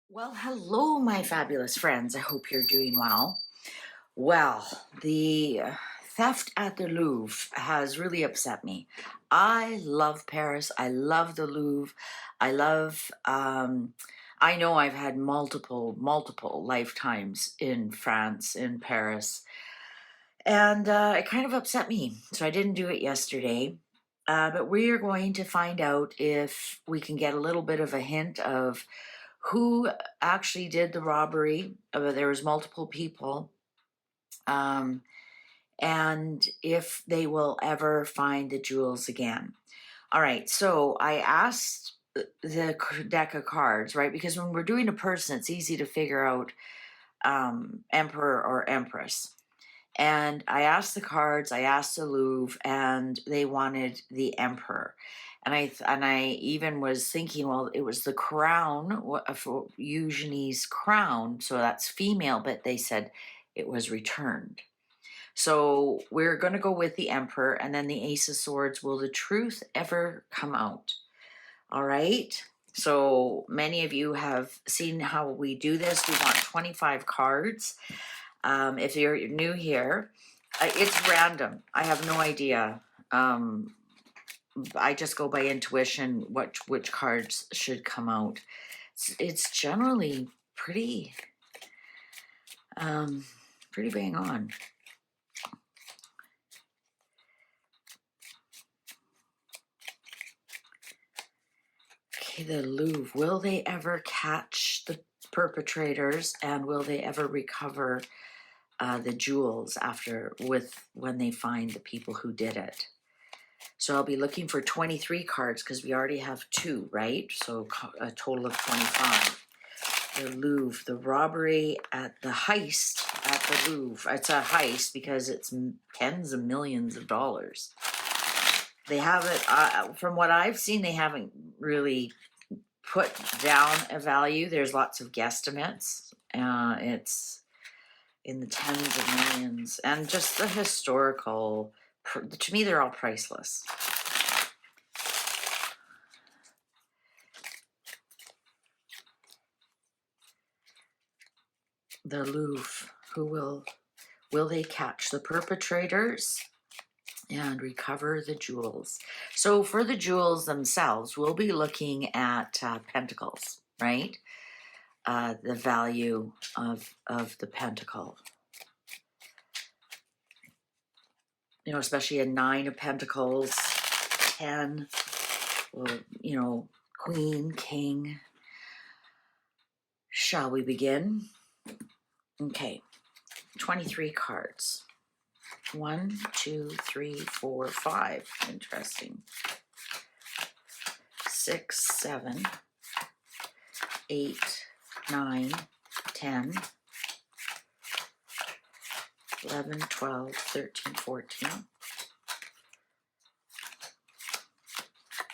Well, hello, my fabulous friends. I hope you're doing well. Well, the theft at the Louvre has really upset me. I love Paris. I love the Louvre. I love, I know I've had multiple lifetimes in France, in Paris, and it kind of upset me. So I didn't do it yesterday. But we are going to find out if we can get a little bit of a hint of who actually did the robbery. There was multiple people, um, and if they will ever find the jewels again. All right, so I asked the deck of cards, right? Because when we're doing a person, it's easy to figure out emperor or empress. And I asked the cards, I asked the Louvre, and they wanted the emperor. And I even was thinking, well, it was the crown, for Eugenie's crown, so that's female, but they said it was returned. So we're going to go with the emperor, and then the ace of swords. Will the truth ever come out? All right. So many of you have seen how we do this. We want 25 cards. If you're new here, it's random. I have no idea. I just go by intuition which cards should come out. It's generally pretty bang on. Okay, the Louvre. Will they ever catch the perpetrators, and will they ever recover the jewels when they find the people who did it? So I'll be looking for 23 cards because we already have 2, right? So a total of 25. The Louvre, the robbery at the heist at the Louvre. It's a heist because it's tens of millions of dollars. They haven't, from what I've seen, they haven't really put down a value. There's lots of guesstimates. It's in the tens of millions. And just the historical, to me, they're all priceless. The Louvre, will they catch the perpetrators and recover the jewels? So for the jewels themselves, we'll be looking at pentacles, right? The value of the pentacle. You know, especially a 9 of pentacles, 10, well, you know, queen, king. Shall we begin? Okay, 23 cards. 1, 2, 3, 4, 5. Interesting. 6, 7, 8, 9, 10, 11, 12, 13, 14,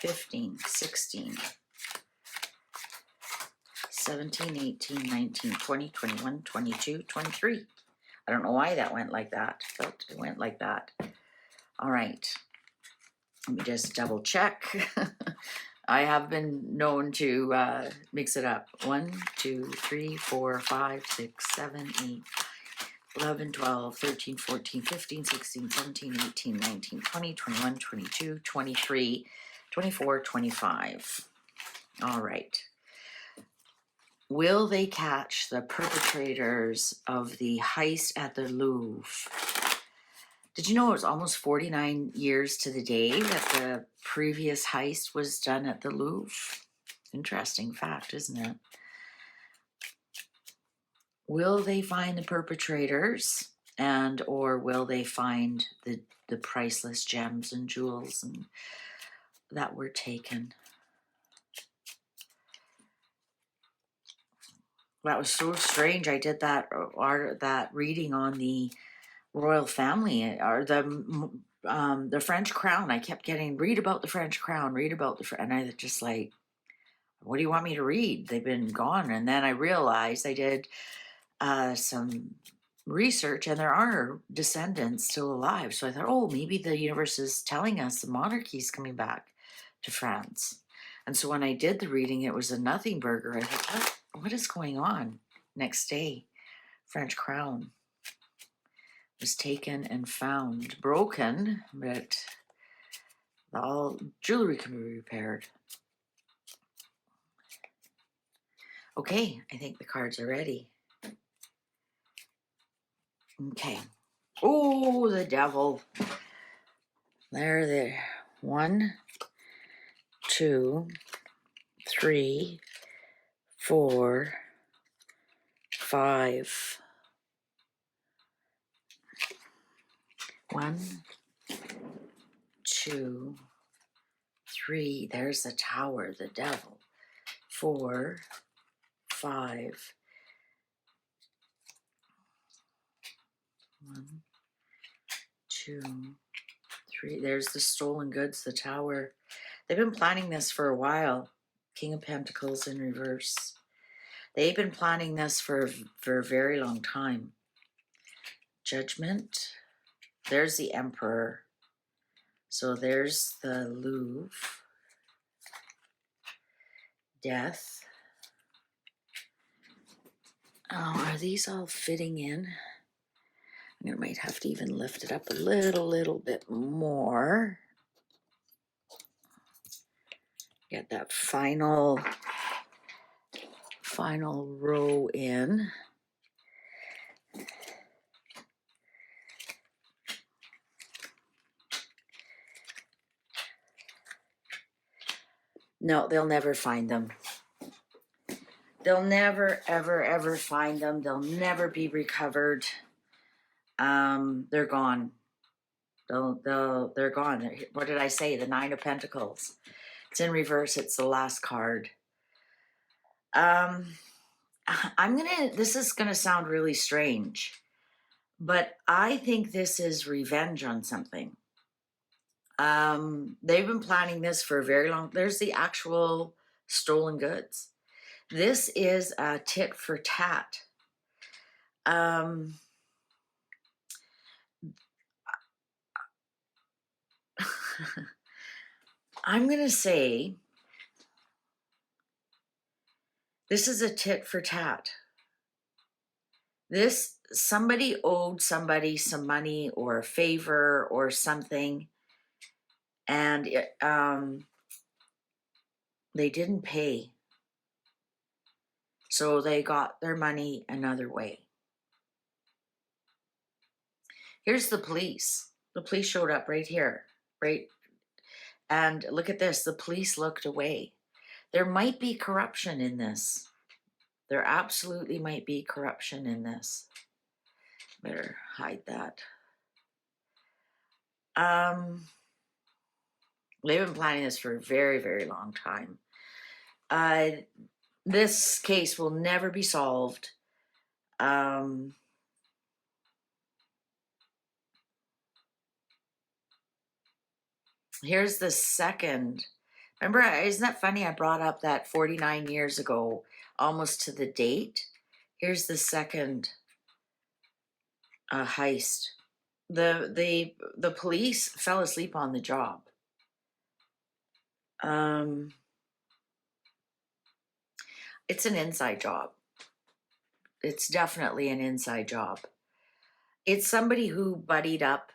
15, 16, 17, 18, 19, 20, 21, 22, 23. I don't know why that went like that, but it went like that. All right. Let me just double check. I have been known to mix it up. 1, 2, 3, 4, 5, 6, 7, 8, 11, 12, 13, 14, 15, 16, 17, 18, 19, 20, 21, 22, 23, 24, 25. All right. Will they catch the perpetrators of the heist at the Louvre? Did you know it was almost 49 years to the day that the previous heist was done at the Louvre? Interesting fact, isn't it? Will they find the perpetrators, and or will they find the priceless gems and jewels that were taken? That was so strange. I did that reading on the royal family, or the French crown. I kept getting, read about the French crown, read about and I just like, what do you want me to read? They've been gone. And then I realized I did some research, and there are descendants still alive. So I thought, oh, maybe the universe is telling us the monarchy's coming back to France. And so when I did the reading, it was a nothing burger. I thought, what is going on? Next day, French crown was taken and found broken, but all jewelry can be repaired. Okay, I think the cards are ready. Okay. Oh, the devil. There. 1, 2, 3, 4, 5. 1, 2, 3. There's the tower, the devil. 4, 5. 1, 2, 3. There's the stolen goods, the tower. They've been planning this for a while. King of Pentacles in reverse. They've been planning this for a very long time. Judgment. There's the Emperor. So there's the Louvre. Death. Oh, are these all fitting in? I might have to even lift it up a little bit more. Get that final row in. No, they'll never find them. They'll never, ever find them. They'll never be recovered. They're gone. They're gone. What did I say? The 9 of Pentacles. It's in reverse. It's the last card. This is gonna sound really strange, but I think this is revenge on something. They've been planning this for a very long. There's the actual stolen goods. This is a tit for tat. I'm gonna say this is a tit for tat. Somebody owed somebody some money or a favor or something, and they didn't pay. So they got their money another way. Here's the police. The police showed up right here, right? And look at this. The police looked away. There might be corruption in this. There absolutely might be corruption in this. Better hide that. They've been planning this for a very, very long time. This case will never be solved. Here's the second. Remember, isn't that funny? I brought up that 49 years ago, almost to the date. Here's the second heist. The police fell asleep on the job. It's an inside job. It's definitely an inside job. It's somebody who buddied up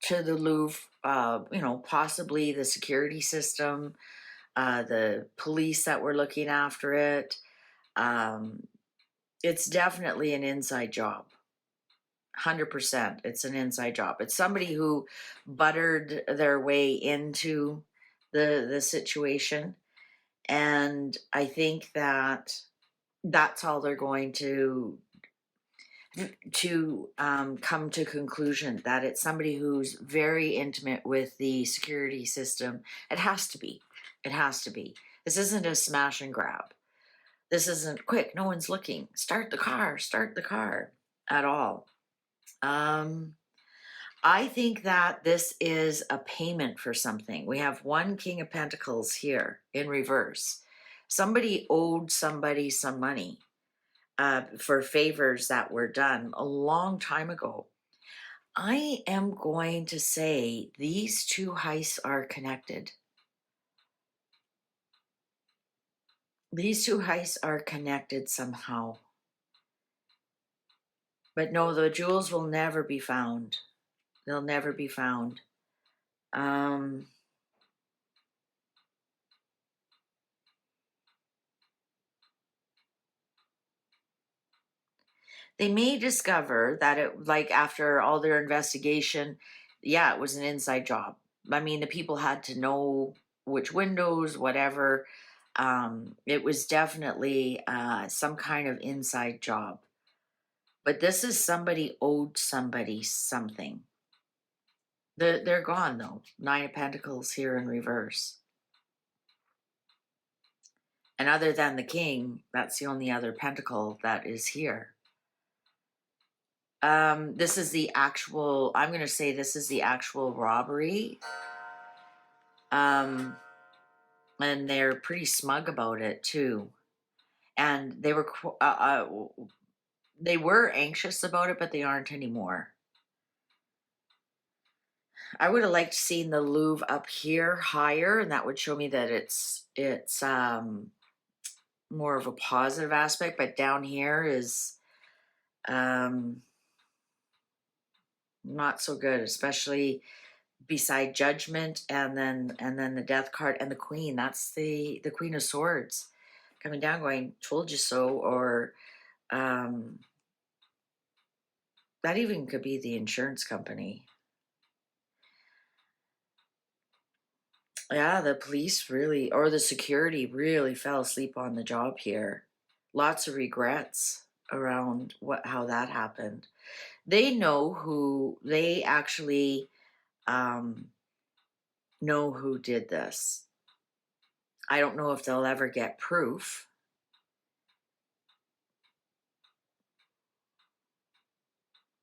to the Louvre, possibly the security system, the police that were looking after it. It's definitely an inside job. 100%. It's an inside job. It's somebody who buttered their way into the situation. And I think that's all they're going to come to conclusion, that it's somebody who's very intimate with the security system. It has to be. This isn't a smash and grab. This isn't quick, no one's looking, start the car at all. I think that this is a payment for something. We have 1 King of Pentacles here in reverse. Somebody owed somebody some money for favors that were done a long time ago. I am going to say these 2 heists are connected. These two heists are connected somehow. But no, the jewels will never be found. They'll never be found. Um, they may discover that it, like after all their investigation, yeah, it was an inside job. I mean, the people had to know which windows, whatever. It was definitely some kind of inside job. But this is somebody owed somebody something. They're gone though. Nine of Pentacles here in reverse. And other than the king, that's the only other pentacle that is here. This is the actual, I'm going to say this is the actual robbery. And they're pretty smug about it too. And they were anxious about it, but they aren't anymore. I would have liked seeing the Louvre up here higher, and that would show me that it's more of a positive aspect, but down here is not so good, especially beside Judgment and then the Death card and the Queen. That's the Queen of Swords coming down going, told you so, or that even could be the insurance company. Yeah, the police really, or the security really fell asleep on the job here. Lots of regrets around how that happened. They know who, they actually know who did this. I don't know if they'll ever get proof.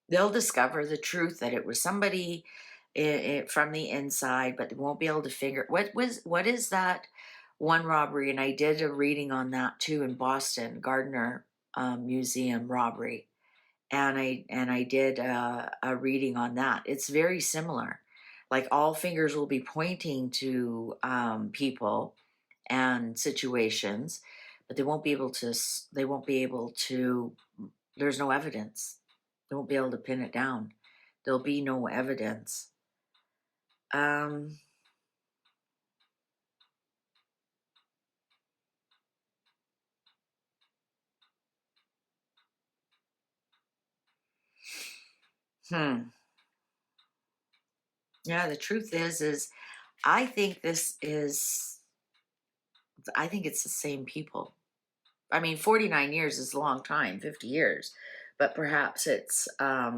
They'll discover the truth that it was somebody from the inside, but they won't be able to figure what is that one robbery. And I did a reading on that too in Boston, Gardner Museum robbery, and I did a reading on that. It's very similar. Like all fingers will be pointing to people and situations, but they won't be able to. They won't be able to. There's no evidence. They won't be able to pin it down. There'll be no evidence. Um, hmm. Yeah, the truth is I think this is, I think it's the same people. I mean, 49 years is a long time, 50 years, but perhaps it's, I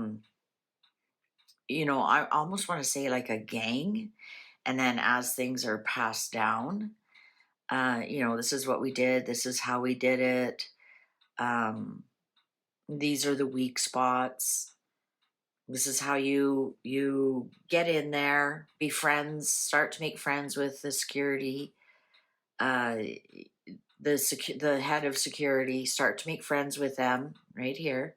almost want to say like a gang. And then as things are passed down, this is what we did, this is how we did it. These are the weak spots. This is how you get in there, be friends, start to make friends with the security, uh, the head of security, start to make friends with them right here.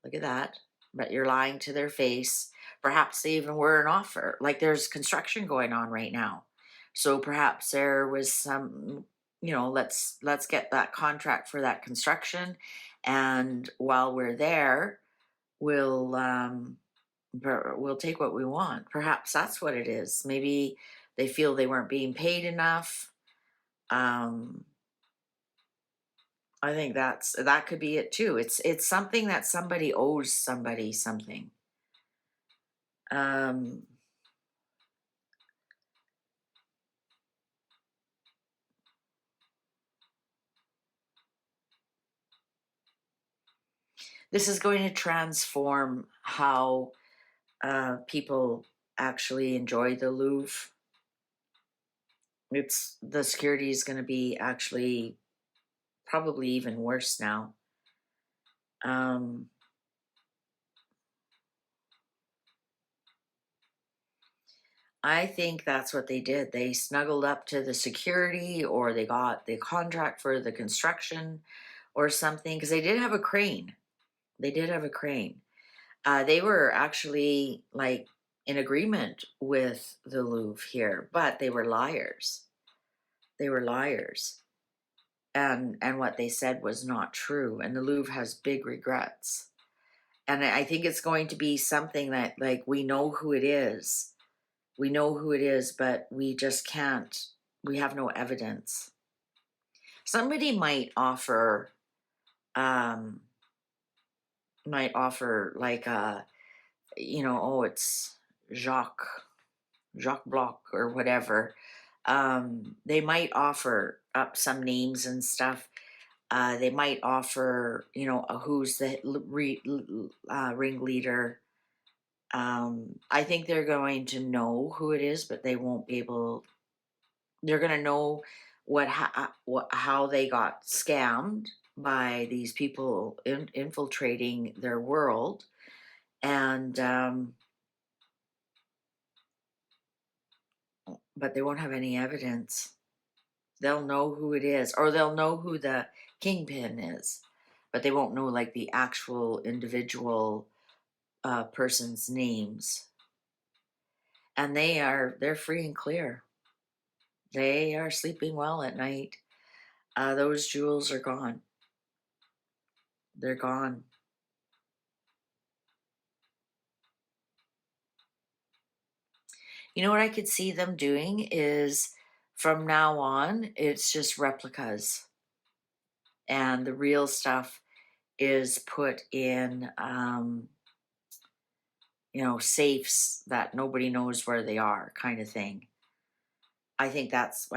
Look at that. But you're lying to their face. Perhaps they even were an offer. Like there's construction going on right now. So perhaps there was some, let's get that contract for that construction. And while we're there, we'll take what we want. Perhaps that's what it is. Maybe they feel they weren't being paid enough. Um, I think that could be it too. It's something that somebody owes somebody something. Um, this is going to transform how people actually enjoy the Louvre. It's the security is going to be actually probably even worse now. Um, I think that's what they did. They snuggled up to the security, or they got the contract for the construction or something, because they did have a crane. They did have a crane. They were actually like in agreement with the Louvre here, but they were liars. They were liars. and what they said was not true, and the Louvre has big regrets. And I think it's going to be something that, like, we know who it is. We know who it is, but we just can't, we have no evidence. Somebody um, might offer like a, oh, it's Jacques, Jacques Bloch or whatever. They might offer up some names and stuff. They might offer, who's the ringleader. I think they're going to know who it is, but they won't be able. They're going to know how they got scammed by these people infiltrating their world, and but they won't have any evidence. They'll know who it is, or they'll know who the kingpin is, but they won't know like the actual individual person's names. And they're free and clear. They are sleeping well at night. Those jewels are gone. They're gone. You know what I could see them doing is, from now on, it's just replicas. And the real stuff is put in, safes that nobody knows where they are, kind of thing. I think that's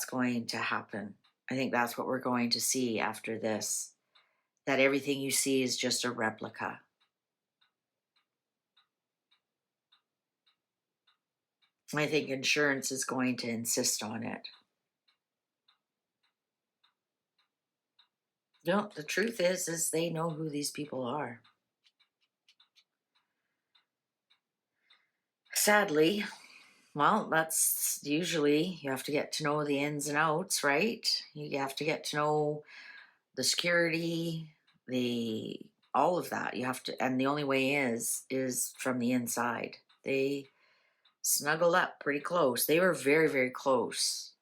going to happen. I think that's what we're going to see after this. That everything you see is just a replica. I think insurance is going to insist on it. No, the truth is they know who these people are. Sadly, well, that's usually, you have to get to know the ins and outs, right? You have to get to know the security, all of that. You have to, and the only way is from the inside. They snuggled up pretty close. They were very, very close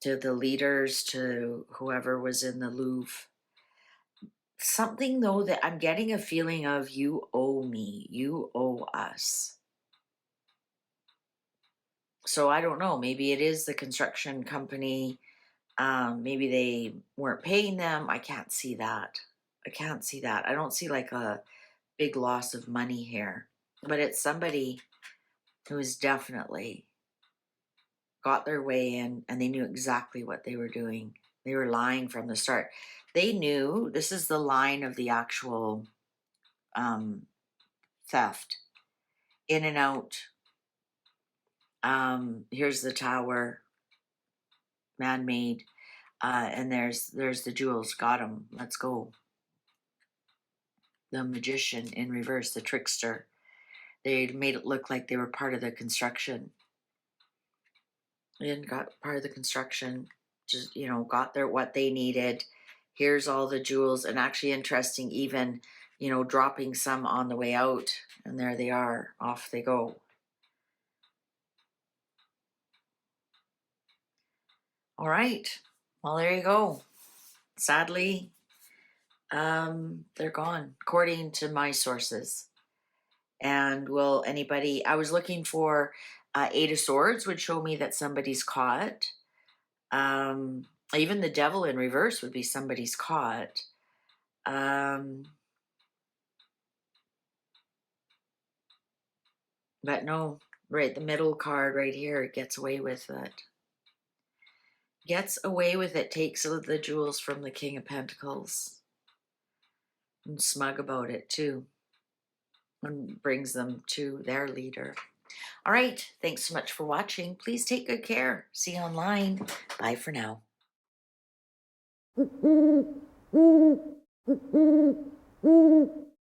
to the leaders, to whoever was in the Louvre. Something though that I'm getting a feeling of, you owe me, you owe us. So I don't know, maybe it is the construction company. Maybe they weren't paying them. I can't see that. I don't see like a big loss of money here, but it's somebody who has definitely got their way in, and they knew exactly what they were doing. They were lying from the start. They knew this is the line of the actual theft, in and out. Here's the tower, man-made, and there's the jewels. Got them. Let's go. The magician in reverse, the trickster. They made it look like they were part of the construction. They didn't got part of the construction. Just got their what they needed. Here's all the jewels, and actually interesting, even dropping some on the way out, and there they are. Off they go. All right. Well, there you go. Sadly, they're gone, according to my sources. And will anybody? I was looking for Eight of Swords would show me that somebody's caught. Even the Devil in reverse would be somebody's caught. But no, right, the middle card right here gets away with it. Gets away with it, takes the jewels from the King of Pentacles. And smug about it too. And brings them to their leader. All right, thanks so much for watching. Please take good care. See you online. Bye for now.